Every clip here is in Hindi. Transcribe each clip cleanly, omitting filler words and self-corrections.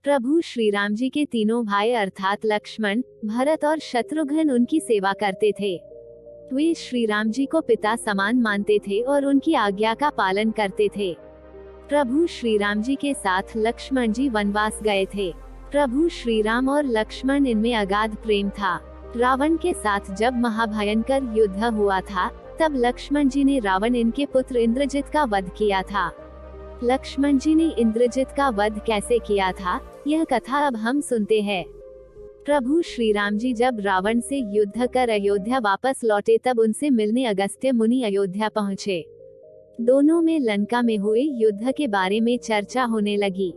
प्रभु श्री राम जी के तीनों भाई अर्थात लक्ष्मण, भरत और शत्रुघ्न उनकी सेवा करते थे। वे श्री राम जी को पिता समान मानते थे और उनकी आज्ञा का पालन करते थे। प्रभु श्री राम जी के साथ लक्ष्मण जी वनवास गए थे। प्रभु श्री राम और लक्ष्मण इनमें अगाध प्रेम था। रावण के साथ जब महाभयंकर युद्ध हुआ था, तब लक्ष्मण जी ने रावण इनके पुत्र इंद्रजित का वध किया था। लक्ष्मण जी ने इंद्रजित का वध कैसे किया था, यह कथा अब हम सुनते हैं। प्रभु श्री राम जी जब रावण से युद्ध कर अयोध्या वापस लौटे, तब उनसे मिलने अगस्त्य मुनि अयोध्या पहुँचे। दोनों में लंका में हुए युद्ध के बारे में चर्चा होने लगी।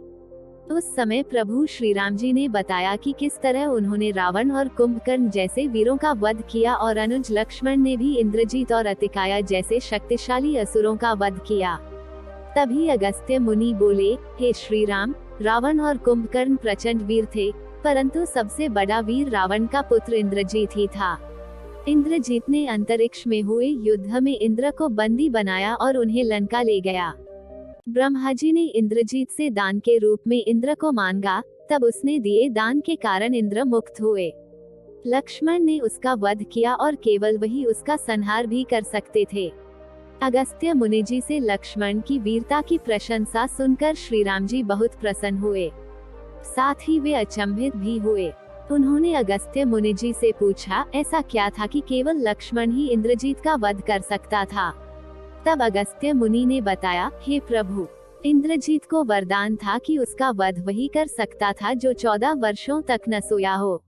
उस समय प्रभु श्री राम जी ने बताया कि किस तरह उन्होंने रावण और कुंभकर्ण जैसे वीरों का वध किया और अनुज लक्ष्मण ने भी इंद्रजीत और अतिकाया जैसे शक्तिशाली असुरों का वध किया। तभी अगस्त्य मुनि बोले, हे श्री राम, रावण और कुंभकर्ण प्रचंड वीर थे, परंतु सबसे बड़ा वीर रावण का पुत्र इंद्रजीत ही था। इंद्रजीत ने अंतरिक्ष में हुए युद्ध में इंद्र को बंदी बनाया और उन्हें लंका ले गया। ब्रह्मा जी ने इंद्रजीत से दान के रूप में इंद्र को मांगा, तब उसने दिए दान के कारण इंद्र मुक्त हुए। लक्ष्मण ने उसका वध किया और केवल वही उसका संहार भी कर सकते थे। अगस्त्य मुनि जी से लक्ष्मण की वीरता की प्रशंसा सुनकर श्री राम जी बहुत प्रसन्न हुए। साथ ही वे अचंभित भी हुए। उन्होंने अगस्त्य मुनि जी से पूछा, ऐसा क्या था कि केवल लक्ष्मण ही इंद्रजीत का वध कर सकता था। तब अगस्त्य मुनि ने बताया, हे प्रभु, इंद्रजीत को वरदान था कि उसका वध वही कर सकता था जो 14 वर्षों तक न सोया हो,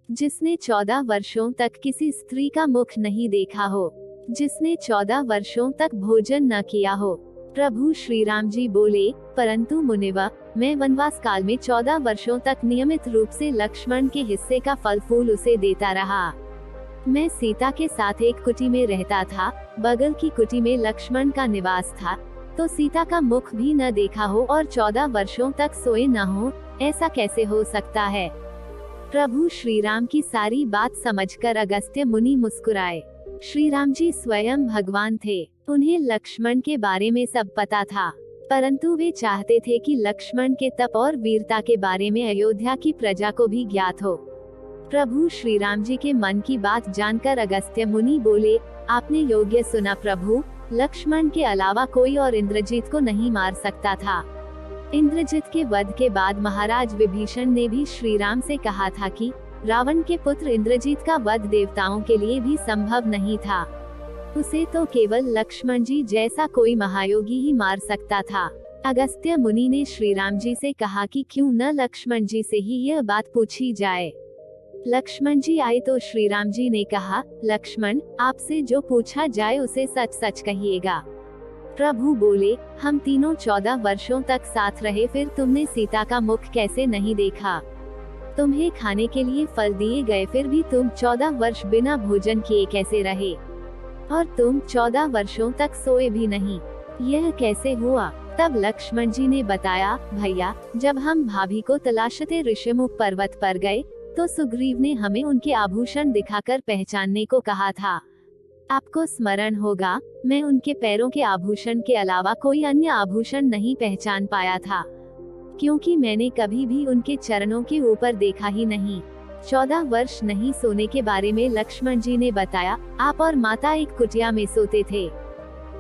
जिसने 14 वर्षों तक किसी स्त्री का मुख नहीं देखा हो, जिसने 14 वर्षों तक भोजन न किया हो। प्रभु श्री राम जी बोले, परंतु मुनिवर, मैं वनवास काल में 14 वर्षों तक नियमित रूप से लक्ष्मण के हिस्से का फल फूल उसे देता रहा। मैं सीता के साथ एक कुटी में रहता था, बगल की कुटी में लक्ष्मण का निवास था, तो सीता का मुख भी न देखा हो और 14 वर्षों तक सोए न हो, ऐसा कैसे हो सकता है। प्रभु श्री राम की सारी बात समझकर अगस्त्य मुनि मुस्कुराए। श्री राम जी स्वयं भगवान थे, उन्हें लक्ष्मण के बारे में सब पता था, परंतु वे चाहते थे कि लक्ष्मण के तप और वीरता के बारे में अयोध्या की प्रजा को भी ज्ञात हो। प्रभु श्री राम जी के मन की बात जानकर अगस्त्य मुनि बोले, आपने योग्य सुना प्रभु, लक्ष्मण के अलावा कोई और इंद्रजीत को नहीं मार सकता था। इंद्रजीत के वध के बाद महाराज विभीषण ने भी श्री राम से कहा था कि रावण के पुत्र इंद्रजीत का वध देवताओं के लिए भी संभव नहीं था, उसे तो केवल लक्ष्मण जी जैसा कोई महायोगी ही मार सकता था। अगस्त्य मुनि ने श्री राम जी से कहा कि क्यों न लक्ष्मण जी से ही यह बात पूछी जाए। लक्ष्मण जी आए तो श्री राम जी ने कहा, लक्ष्मण, आपसे जो पूछा जाए उसे सच सच कहिएगा। प्रभु बोले, हम तीनों 14 वर्षों तक साथ रहे, फिर तुमने सीता का मुख कैसे नहीं देखा। तुम्हें खाने के लिए फल दिए गए, फिर भी तुम 14 वर्ष बिना भोजन किए कैसे रहे, और तुम 14 वर्षों तक सोए भी नहीं, यह कैसे हुआ। तब लक्ष्मण जी ने बताया, भैया, जब हम भाभी को तलाशते ऋषिमुख पर्वत पर गए, तो सुग्रीव ने हमें उनके आभूषण दिखाकर पहचानने को कहा था। आपको स्मरण होगा, मैं उनके पैरों के आभूषण के अलावा कोई अन्य आभूषण नहीं पहचान पाया था, क्योंकि मैंने कभी भी उनके चरणों के ऊपर देखा ही नहीं। 14 वर्ष नहीं सोने के बारे में लक्ष्मण जी ने बताया, आप और माता एक कुटिया में सोते थे।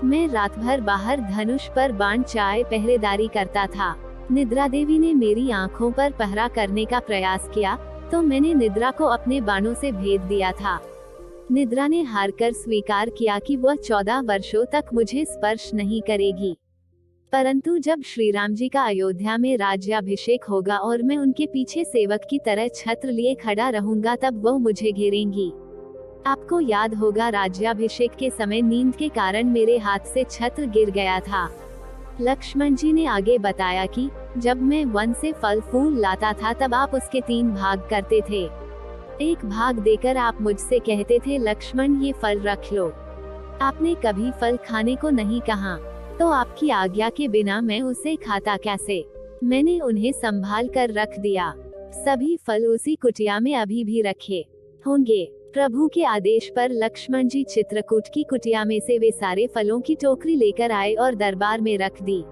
मैं रात भर बाहर धनुष पर बाण चाय पहरेदारी करता था। निद्रा देवी ने मेरी आंखों पर पहरा करने का प्रयास किया, तो मैंने निद्रा को अपने बाणों से भेद दिया था। निद्रा ने हारकर स्वीकार किया कि वह 14 वर्षों तक मुझे स्पर्श नहीं करेगी, परंतु जब श्री राम जी का अयोध्या में राज्याभिषेक होगा और मैं उनके पीछे सेवक की तरह छत्र लिए खड़ा रहूंगा, तब वह मुझे घेरेंगी। आपको याद होगा, राज्याभिषेक के समय नींद के कारण मेरे हाथ से छत्र गिर गया था। लक्ष्मण जी ने आगे बताया कि जब मैं वन से फल फूल लाता था, तब आप उसके 3 भाग करते थे। एक भाग देकर आप मुझसे कहते थे, लक्ष्मण, ये फल रख लो। आपने कभी फल खाने को नहीं कहा, तो आपकी आज्ञा के बिना मैं उसे खाता कैसे। मैंने उन्हें संभाल कर रख दिया। सभी फल उसी कुटिया में अभी भी रखे होंगे। प्रभु के आदेश पर लक्ष्मण जी चित्रकूट की कुटिया में से वे सारे फलों की टोकरी लेकर आए और दरबार में रख दी।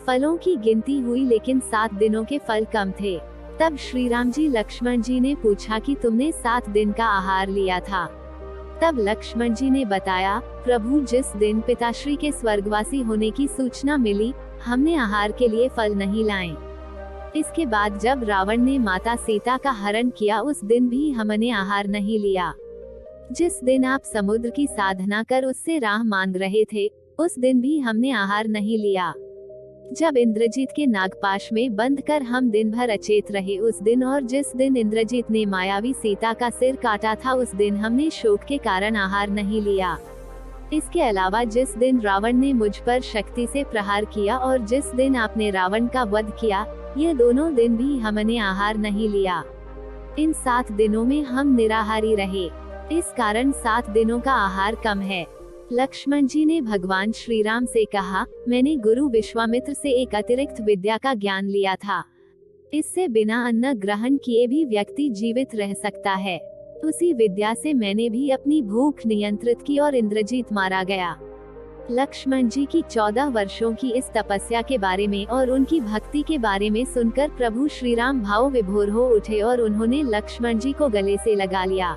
फलों की गिनती हुई लेकिन 7 दिनों के फल कम थे। तब श्री राम जी लक्ष्मण जी ने पूछा कि तुमने 7 दिन का आहार लिया था। तब लक्ष्मण जी ने बताया, प्रभु जिस दिन पिताश्री के स्वर्गवासी होने की सूचना मिली, हमने आहार के लिए फल नहीं लाए। इसके बाद जब रावण ने माता सीता का हरण किया उस दिन भी हमने आहार नहीं लिया। जिस दिन आप समुद्र की साधना कर उससे राह मांग रहे थे, उस दिन भी हमने आहार नहीं लिया। जब इंद्रजीत के नागपाश में बंद कर हम दिन भर अचेत रहे उस दिन, और जिस दिन इंद्रजीत ने मायावी सीता का सिर काटा था उस दिन हमने शोक के कारण आहार नहीं लिया। इसके अलावा जिस दिन रावण ने मुझ पर शक्ति से प्रहार किया और जिस दिन आपने रावण का वध किया, ये दोनों दिन भी हमने आहार नहीं लिया। इन 7 दिनों में हम निराहारी रहे, इस कारण 7 दिनों का आहार कम है। लक्ष्मण जी ने भगवान श्री राम से कहा, मैंने गुरु विश्वामित्र से एक अतिरिक्त विद्या का ज्ञान लिया था। इससे बिना अन्न ग्रहण किए भी व्यक्ति जीवित रह सकता है। उसी विद्या से मैंने भी अपनी भूख नियंत्रित की और इंद्रजीत मारा गया। लक्ष्मण जी की 14 वर्षों की इस तपस्या के बारे में और उनकी भक्ति के बारे में सुनकर प्रभु श्री राम भाव विभोर हो उठे और उन्होंने लक्ष्मण जी को गले से लगा लिया।